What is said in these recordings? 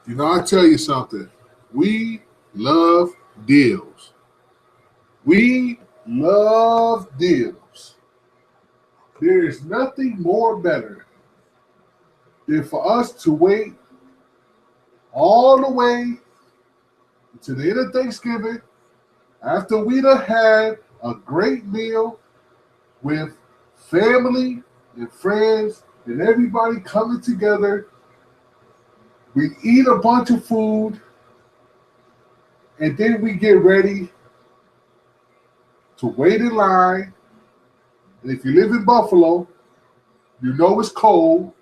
You know, I tell you something. We love deals. We love deals. There is nothing more better than for us to wait all the way to the end of Thanksgiving after we'd have had a great meal with family and friends and everybody coming together. We eat a bunch of food and then we get ready to wait in line. And if you live in Buffalo, you know it's cold,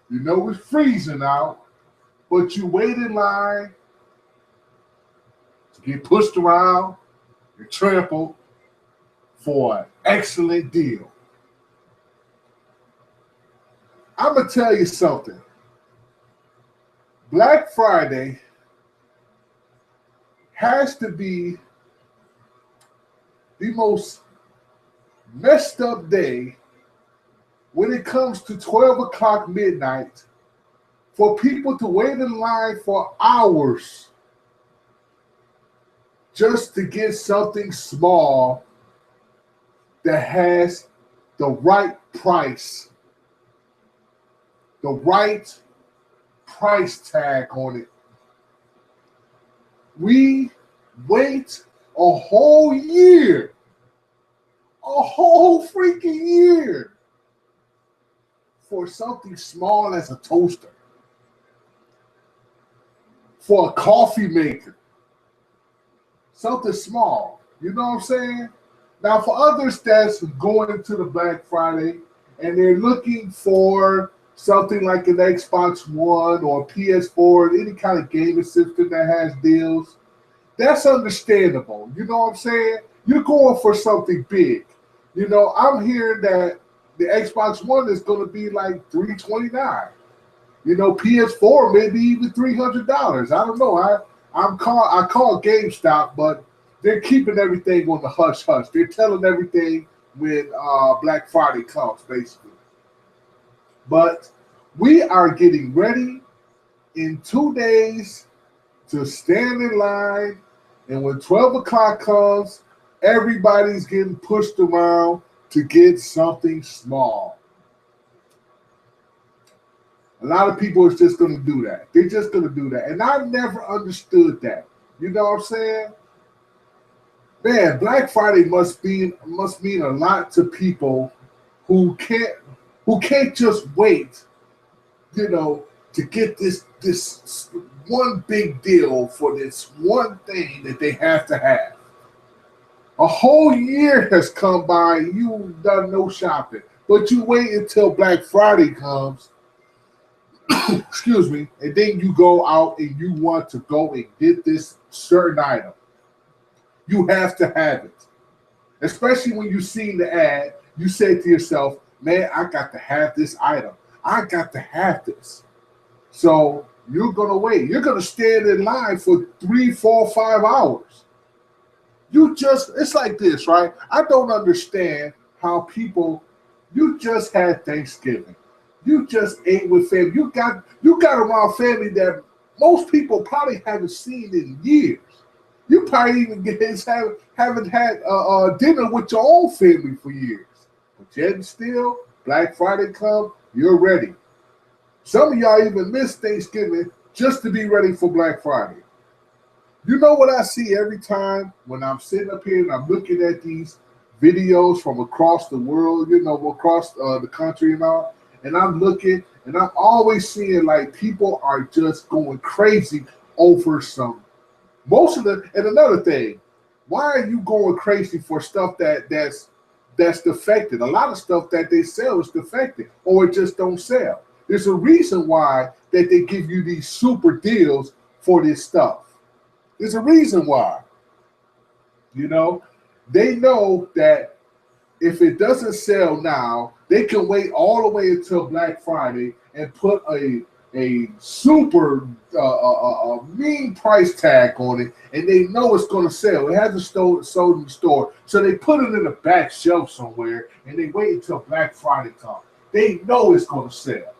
you know it's freezing out, but you wait in line to get pushed around and trampled for an excellent deal. I'm going to tell you something. Black Friday has to be the most messed up day when it comes to 12 o'clock midnight for people to wait in line for hours just to get something small that has the right price, the right price tag on it. We wait a whole year, a whole freaking year for something small as a toaster, for a coffee maker, something small. You know what I'm saying? Now, for others that's going into the Black Friday and they're looking for something like an Xbox One or PS4, any kind of gaming system that has deals, that's understandable. You know what I'm saying? You're going for something big. You know, I'm hearing that the Xbox One is going to be like $329. You know, PS4 maybe even $300. I don't know. I call GameStop, but they're keeping everything on the hush hush. They're telling everything when Black Friday comes, basically. But we are getting ready in 2 days to stand in line, and when 12 o'clock comes, everybody's getting pushed around to get something small. A lot of people is just going to do that. They're just going to do that. And I never understood that. You know what I'm saying? Man, Black Friday must mean a lot to people who can't just wait, you know, to get this one big deal for this one thing that they have to have. A whole year has come by and you've done no shopping, but you wait until Black Friday comes, excuse me, and then you go out and you want to go and get this certain item. You have to have it. Especially when you see the ad, you say to yourself, man, I got to have this item. I got to have this. So you're going to wait. You're going to stand in line for 3, 4, 5 hours. It's like this, right? I don't understand how people, you just had Thanksgiving. You just ate with family. You got around family that most people probably haven't seen in years. You probably even haven't had dinner with your own family for years. But yet still, Black Friday come, you're ready. Some of y'all even miss Thanksgiving just to be ready for Black Friday. You know what I see every time when I'm sitting up here and I'm looking at these videos from across the world, you know, across the country and all, and I'm looking and I'm always seeing like people are just going crazy over some. Most of the, and another thing, why are you going crazy for stuff that's defective? A lot of stuff that they sell is defective or it just don't sell. There's a reason why that they give you these super deals for this stuff. There's a reason why. You know, they know that if it doesn't sell now, they can wait all the way until Black Friday and put a super mean price tag on it, and they know it's going to sell. It hasn't sold in the store, so they put it in the back shelf somewhere, and they wait until Black Friday comes. They know it's going to sell.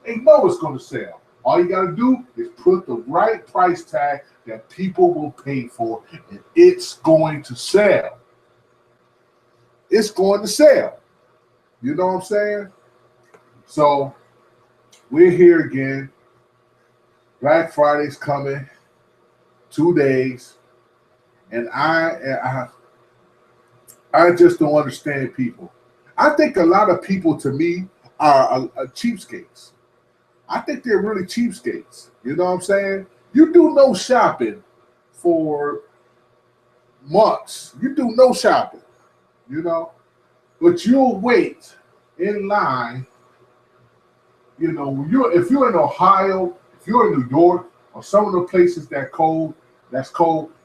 They know it's going to sell. All you got to do is put the right price tag that people will pay for, and it's going to sell. It's going to sell. You know what I'm saying? So we're here again. Black Friday's coming, 2 days, and I just don't understand people. I think a lot of people, to me, are cheapskates. I think they're really cheapskates. You know what I'm saying? You do no shopping for months. You do no shopping, you know, but you'll wait in line. You know, if you're in Ohio, if you're in New York, or some of the places that's cold,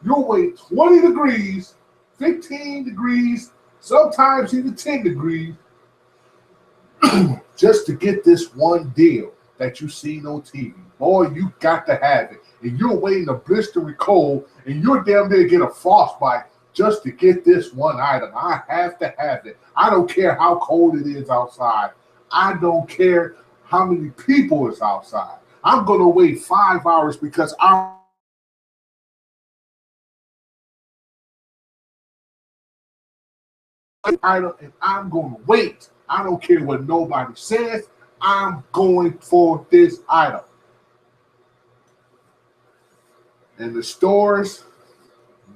you'll wait 20 degrees, 15 degrees, sometimes even 10 degrees, just to get this one deal that you seen on TV. Boy, you got to have it. And you're waiting a blistering cold, and you're damn near get a frostbite just to get this one item. I have to have it. I don't care how cold it is outside. I don't care how many people is outside. I'm going to wait 5 hours because I'm item, and I'm going to wait. I don't care what nobody says. I'm going for this item. And the stores,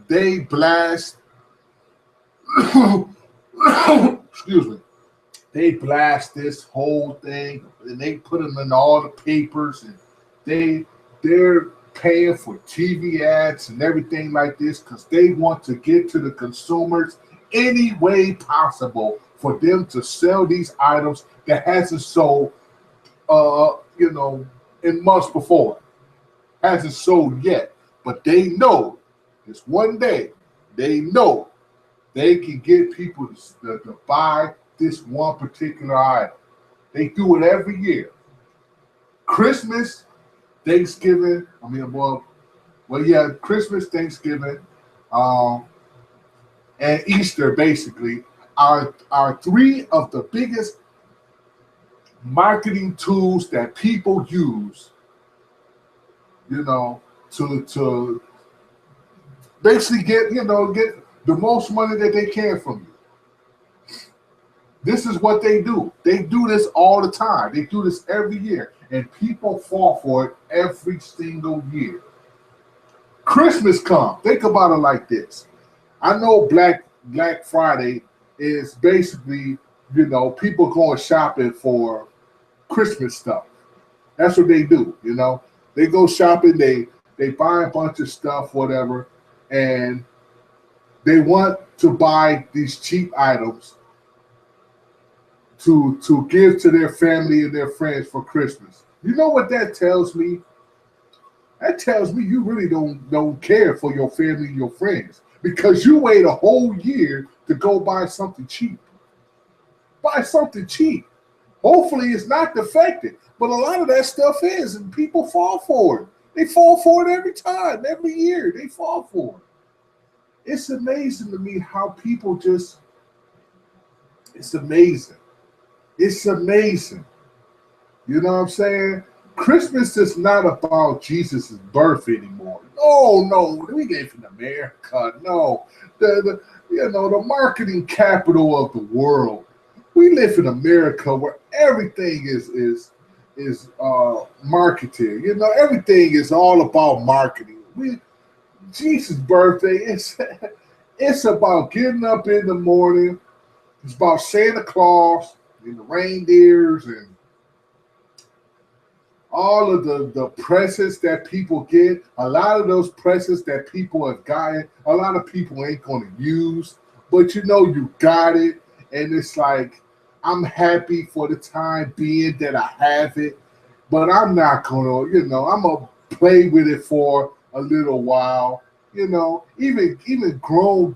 they blast, excuse me, they blast this whole thing, and they put them in all the papers, and they're paying for TV ads and everything like this because they want to get to the consumers any way possible for them to sell these items that hasn't sold, in months before. Hasn't sold yet. But they know it's one day, they know they can get people to buy this one particular item. They do it every year. Christmas, Thanksgiving, Christmas, Thanksgiving, and Easter basically are three of the biggest marketing tools that people use, to basically get the most money that they can from you. This is what they do. They do this all the time. They do this every year, and people fall for it every single year. Christmas comes. Think about it like this. I know Black Friday is basically, people going shopping for Christmas stuff. That's what they do, They go shopping, they buy a bunch of stuff, whatever, and they want to buy these cheap items to give to their family and their friends for Christmas. You know what that tells me? That tells me you really don't care for your family and your friends because you wait a whole year to go buy something cheap. Buy something cheap. Hopefully it's not defective, but a lot of that stuff is, and people fall for it. They fall for it every time, every year. They fall for it. It's amazing to me how people just, it's amazing. It's amazing. You know what I'm saying? Christmas is not about Jesus' birth anymore. No, we live in America. No, the marketing capital of the world. We live in America where everything is marketed. Everything is all about marketing. Jesus' birthday, it's about getting up in the morning. It's about Santa Claus and the reindeers and all of the presents that people get. A lot of those presents that people have gotten, a lot of people ain't going to use, but you got it. And it's like, I'm happy for the time being that I have it, but I'm not going to, I'm going to play with it for a little while. Even grown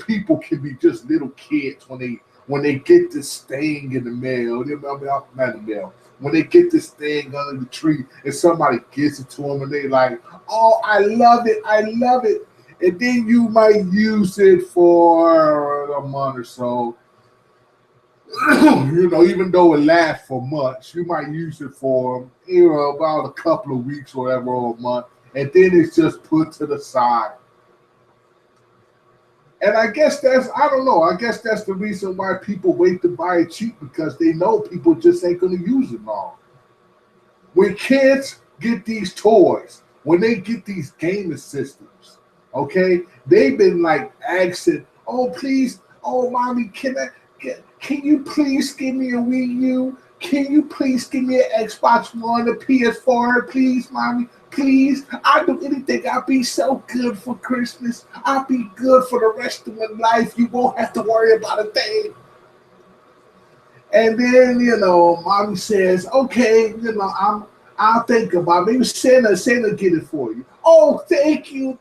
people can be just little kids when they get this thing in the mail. Not the mail. When they get this thing under the tree and somebody gives it to them and they like, oh, I love it. And then you might use it for a month or so. Even though it lasts for months, you might use it for, about a couple of weeks or whatever, or a month, and then it's just put to the side. And I guess I don't know, I guess that's the reason why people wait to buy it cheap, because they know people just ain't going to use it long. When kids get these toys, when they get these gaming systems, okay, they've been like asking, oh, please, oh, mommy, can you please give me a Wii U? Can you please give me an Xbox One, a PS4, please, mommy? Please, I'll do anything. I'll be so good for Christmas. I'll be good for the rest of my life. You won't have to worry about a thing. And then, mommy says, okay, I'll think about it. Maybe Santa get it for you. Oh, thank you.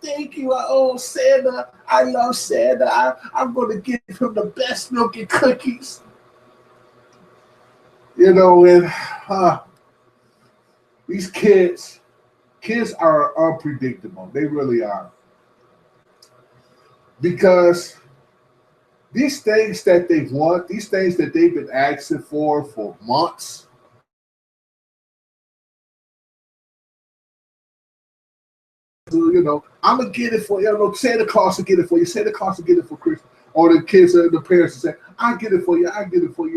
Oh, Santa, I love Santa. I'm going to give him the best milk and cookies. And these kids are unpredictable. They really are. Because these things that they want, these things that they've been asking for months, I'm gonna get it for you. Santa Claus will get it for you. Santa Claus will get it for Christmas. Or the kids, the parents will say, "I get it for you.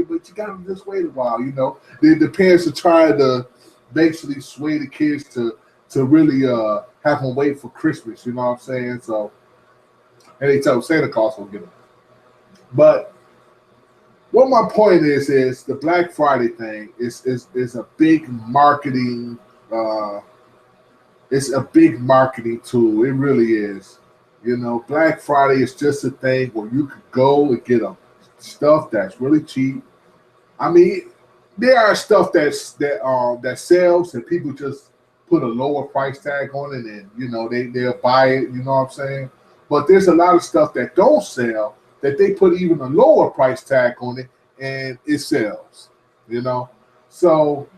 But you gotta just wait a while." The parents are trying to basically sway the kids to really have them wait for Christmas. You know what I'm saying? So, and they tell them Santa Claus will get them. But what my point is the Black Friday thing is a big marketing. It's a big marketing tool. It really is. Black Friday is just a thing where you could go and get stuff that's really cheap. I mean, there are stuff that sells and people just put a lower price tag on it, and they'll buy it. You know what I'm saying? But there's a lot of stuff that don't sell that they put even a lower price tag on it and it sells. So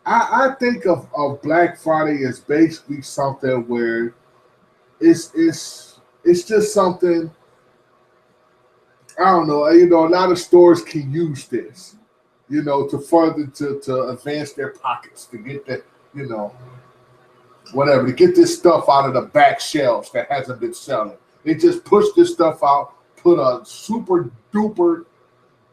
I think of Black Friday as basically something where it's just something. I don't know. A lot of stores can use this, to further to advance their pockets, to get that, whatever, to get this stuff out of the back shelves that hasn't been selling. They just push this stuff out, put a super duper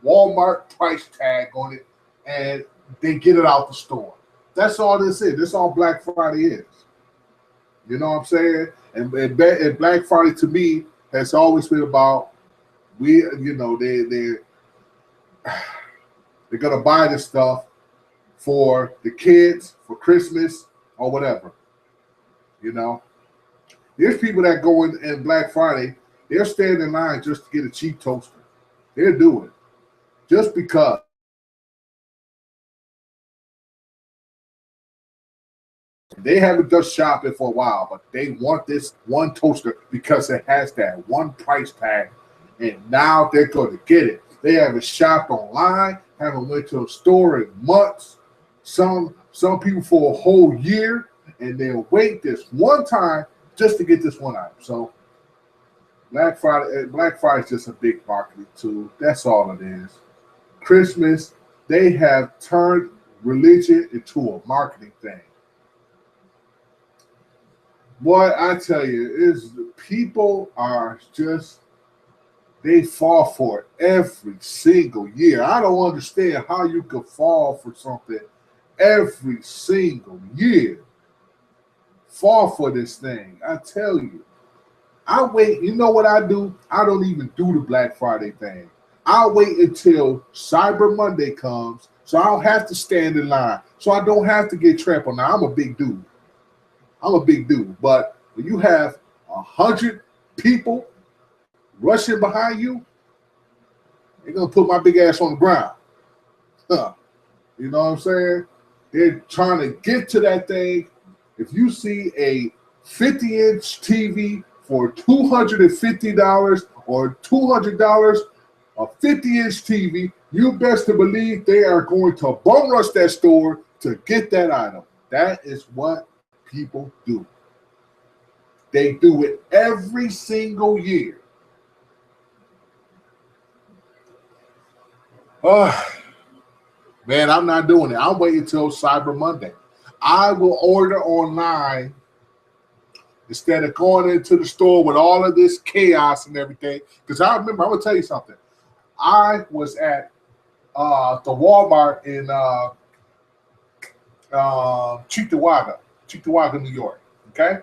Walmart price tag on it, and they get it out the store. That's all this is. That's all Black Friday is. You know what I'm saying? And Black Friday to me has always been about they're gonna buy this stuff for the kids for Christmas or whatever. There's people that go in Black Friday, they'll stand in line just to get a cheap toaster. They'll do it just because. They haven't done shopping for a while, but they want this one toaster because it has that one price tag, and now they're going to get it. They haven't shopped online, haven't went to a store in months. Some people for a whole year, and they'll wait this one time just to get this one item. So Black Friday is just a big marketing tool. That's all it is. Christmas, they have turned religion into a marketing thing. Boy, I tell you, people are just, they fall for it every single year. I don't understand how you could fall for something every single year. Fall for this thing. I tell you. I wait, you know what I do? I don't even do the Black Friday thing. I'll wait until Cyber Monday comes so I don't have to stand in line. So I don't have to get trampled. Now, I'm a big dude. But when you have 100 people rushing behind you, they're gonna put my big ass on the ground. Huh. You know what I'm saying? They're trying to get to that thing. If you see a 50-inch TV for $250 or $200, a 50-inch TV, you best to believe they are going to bum rush that store to get that item. That is what people do. They do it every single year. Oh, man, I'm not doing it. I'm waiting until Cyber Monday. I will order online instead of going into the store with all of this chaos and everything. Because I remember, I'm going to tell you something. I was at the Walmart in Cheektowaga, New York. Okay,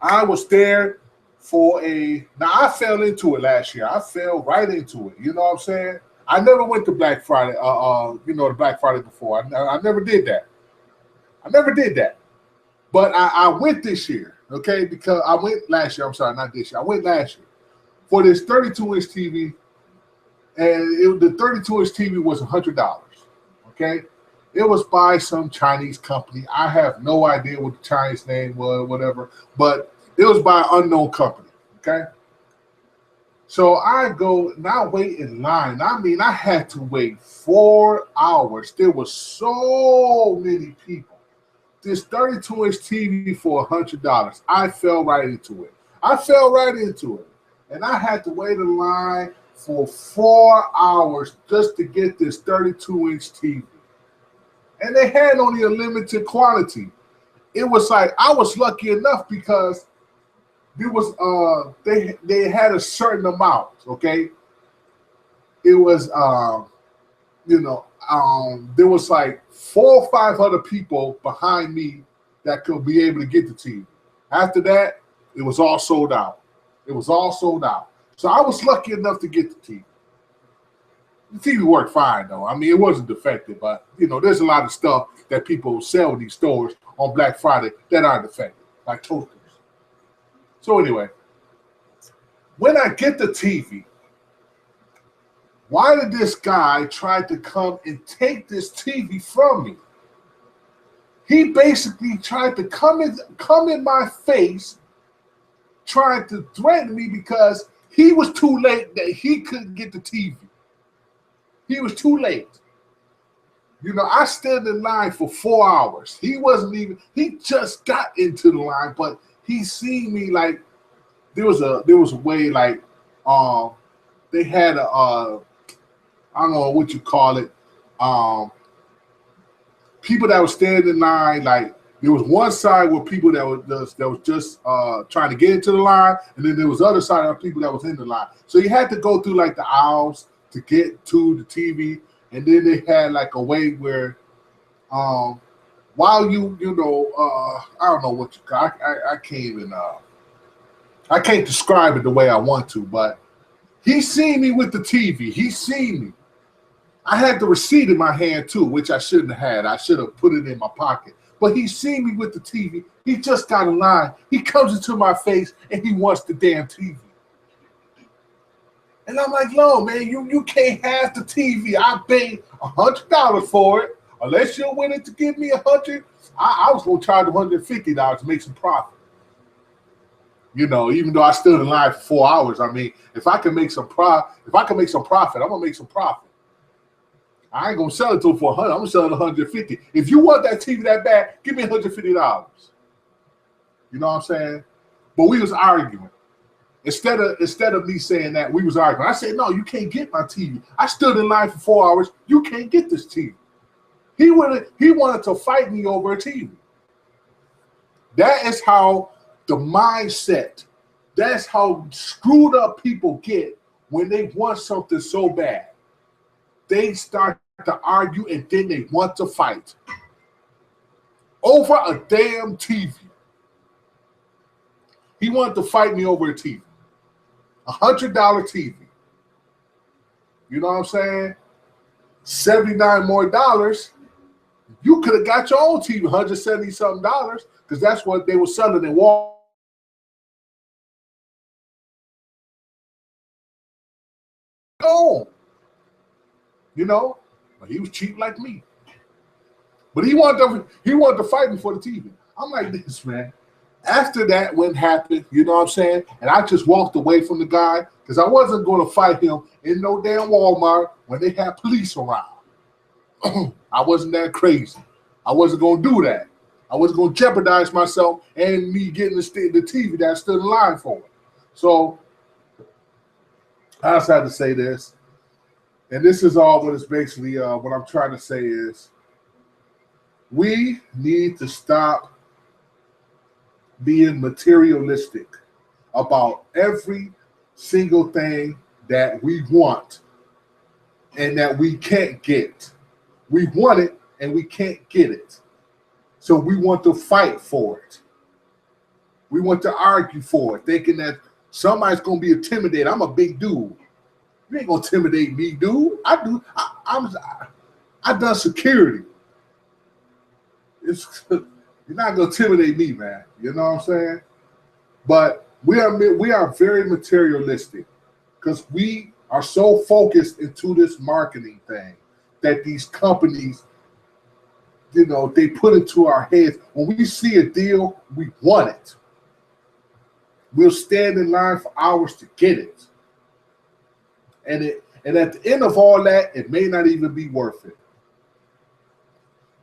I was there for now I fell into it last year. I fell right into it. You know what I'm saying? I never went to Black Friday. The Black Friday before. I never did that. I never did that. But I went this year. Okay, because I went last year. I'm sorry, not this year. I went last year for this 32-inch TV, and the 32-inch TV was $100. Okay. It was by some Chinese company. I have no idea what the Chinese name was, whatever, but it was by an unknown company, okay? So I go, now wait in line. I mean, I had to wait 4 hours. There were so many people. This 32-inch TV for $100. I fell right into it. And I had to wait in line for 4 hours just to get this 32-inch TV. And they had only a limited quantity. It was like I was lucky enough because there was they had a certain amount. Okay, it was there was like 4 or 5 other people behind me that could be able to get the TV. After that, it was all sold out. So I was lucky enough to get the TV. The TV worked fine, though. I mean, it wasn't defective, but, there's a lot of stuff that people sell in these stores on Black Friday that aren't defective, like toasters. So anyway, when I get the TV, why did this guy try to come and take this TV from me? He basically tried to come in my face, trying to threaten me because he was too late that he couldn't get the TV. He was too late. I stood in line for 4 hours. He just got into the line, but he seen me like there was a way like they had I don't know what you call it, people that were standing in line, like there was one side where people that was just trying to get into the line, and then there was the other side of people that was in the line. So you had to go through like the aisles to get to the TV, and then they had like a way where, while I don't know what you call. I can't even I can't describe it the way I want to, but he seen me with the TV. He seen me. I had the receipt in my hand too, which I shouldn't have had. I should have put it in my pocket. But he seen me with the TV. He just got in line. He comes into my face and he wants the damn TV. And I'm like, no, man, you can't have the TV. I paid $100 for it. Unless you're willing to give me $100, I was gonna charge $150 to make some profit. Even though I stood in line for 4 hours. I mean, if I can make some profit, I'm gonna make some profit. I ain't gonna sell it to for $100. I'm gonna sell it $150. If you want that TV that bad, give me $150. You know what I'm saying? But we was arguing. Instead of me saying that, we was arguing. I said, no, you can't get my TV. I stood in line for 4 hours. You can't get this TV. He wanted to fight me over a TV. That is how the mindset, that's how screwed up people get when they want something so bad. They start to argue and then they want to fight over a damn TV. He wanted to fight me over a TV. $100 TV. You know what I'm saying? $79 more. You could have got your own TV, $170 something, because that's what they were selling in Walmart. Oh, but he was cheap like me. But he wanted to fight me for the TV. I'm like this, man. After that, what happened, you know what I'm saying? And I just walked away from the guy because I wasn't going to fight him in no damn Walmart when they had police around. I wasn't that crazy. I wasn't going to do that. I wasn't going to jeopardize myself and me getting the TV that I stood in line for. So I just had to say this. And this is all what it's basically what I'm trying to say is we need to stop being materialistic about every single thing that we want and that we can't get. We want it and we can't get it. So we want to fight for it. We want to argue for it, thinking that somebody's going to be intimidated. I'm a big dude. You ain't going to intimidate me, dude. I done security. You're not going to intimidate me, man. You know what I'm saying? But we are very materialistic because we are so focused into this marketing thing that these companies, they put into our heads. When we see a deal, we want it. We'll stand in line for hours to get it. And at the end of all that, it may not even be worth it.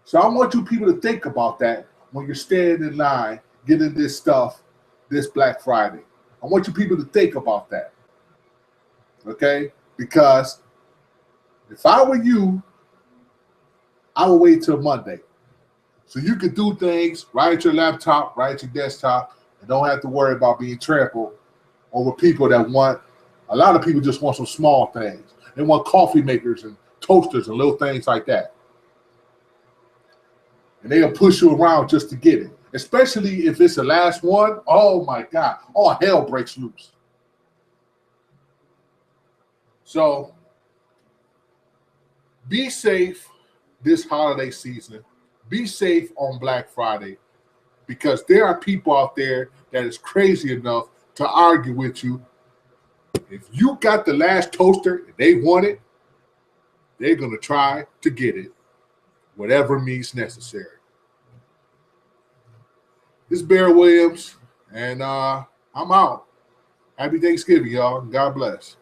So I want you people to think about that when you're standing in line getting this stuff this Black Friday. I want you people to think about that. Okay? Because if I were you, I would wait till Monday. So you could do things right at your laptop, right at your desktop, and don't have to worry about being trampled over people that want, a lot of people just want some small things. They want coffee makers and toasters and little things like that. And they'll push you around just to get it. Especially if it's the last one. Oh my God. All hell breaks loose. So be safe this holiday season. Be safe on Black Friday, because there are people out there that is crazy enough to argue with you. If you got the last toaster and they want it, they're going to try to get it, whatever means necessary. This is Bear Williams, and I'm out. Happy Thanksgiving, y'all. God bless.